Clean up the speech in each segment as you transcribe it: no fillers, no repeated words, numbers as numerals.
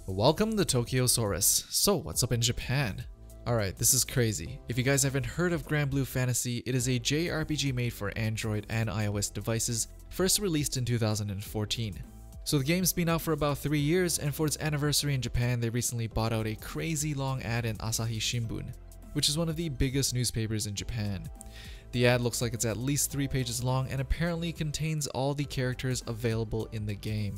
Welcome to Tokyosaurus. So what's up in Japan? Alright, this is crazy. If you guys haven't heard of Granblue Fantasy, it is a JRPG made for Android and iOS devices, first released in 2014. So the game's been out for about 3 years, and for its anniversary in Japan, they recently bought out a crazy long ad in Asahi Shinbun, which is one of the biggest newspapers in Japan. The ad looks like it's at least 3 pages long and apparently contains all the characters available in the game.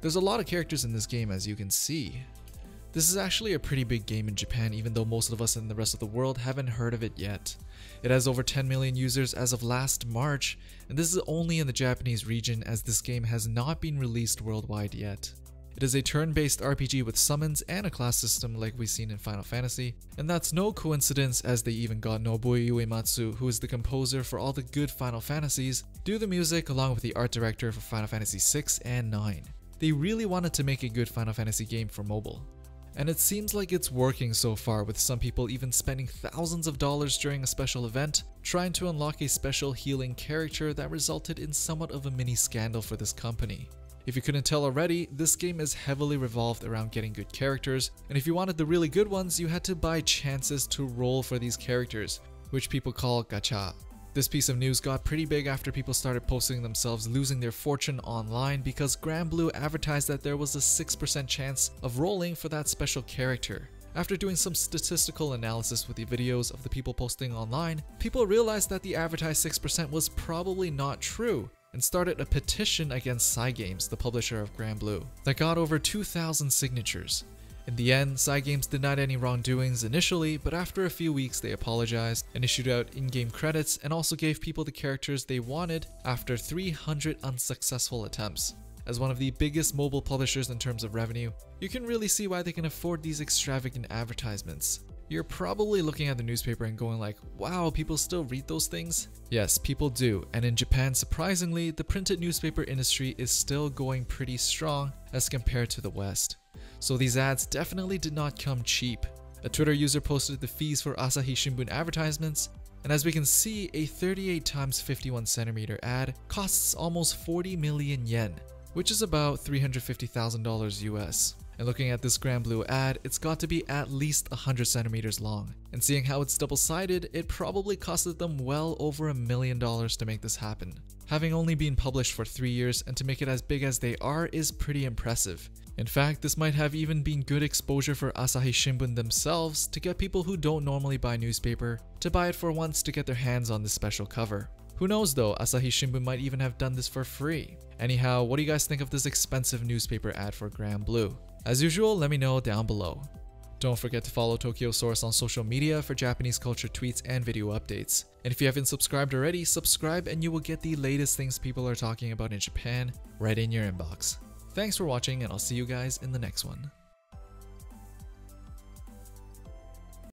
There's a lot of characters in this game, as you can see. This is actually a pretty big game in Japan, even though most of us in the rest of the world haven't heard of it yet. It has over 10 million users as of last March, and this is only in the Japanese region as this game has not been released worldwide yet. It is a turn-based RPG with summons and a class system like we've seen in Final Fantasy, and that's no coincidence as they even got Nobuo Uematsu, who is the composer for all the good Final Fantasies, do the music along with the art director for Final Fantasy 6 and 9. They really wanted to make a good Final Fantasy game for mobile. And it seems like it's working so far, with some people even spending thousands of dollars during a special event trying to unlock a special healing character that resulted in somewhat of a mini scandal for this company. If you couldn't tell already, this game is heavily revolved around getting good characters, and if you wanted the really good ones, you had to buy chances to roll for these characters, which people call gacha. This piece of news got pretty big after people started posting themselves losing their fortune online because Granblue advertised that there was a 6% chance of rolling for that special character. After doing some statistical analysis with the videos of the people posting online, people realized that the advertised 6% was probably not true, and started a petition against Cygames, the publisher of Granblue, that got over 2,000 signatures. In the end, Cygames denied any wrongdoings initially, but after a few weeks they apologized and issued out in-game credits and also gave people the characters they wanted after 300 unsuccessful attempts. As one of the biggest mobile publishers in terms of revenue, you can really see why they can afford these extravagant advertisements. You're probably looking at the newspaper and going like, wow, people still read those things? Yes, people do, and in Japan, surprisingly, the printed newspaper industry is still going pretty strong as compared to the West. So these ads definitely did not come cheap. A Twitter user posted the fees for Asahi Shinbun advertisements, and as we can see, a 38x51cm ad costs almost 40 million yen, which is about $350,000 US. And looking at this Granblue ad, it's got to be at least 100 centimeters long. And seeing how it's double-sided, it probably costed them well over $1 million to make this happen. Having only been published for 3 years and to make it as big as they are is pretty impressive. In fact, this might have even been good exposure for Asahi Shinbun themselves to get people who don't normally buy newspaper to buy it for once to get their hands on this special cover. Who knows though, Asahi Shinbun might even have done this for free. Anyhow, what do you guys think of this expensive newspaper ad for Granblue? As usual, let me know down below. Don't forget to follow Tokyosaurus on social media for Japanese culture tweets and video updates. And if you haven't subscribed already, subscribe and you will get the latest things people are talking about in Japan right in your inbox. Thanks for watching, and I'll see you guys in the next one.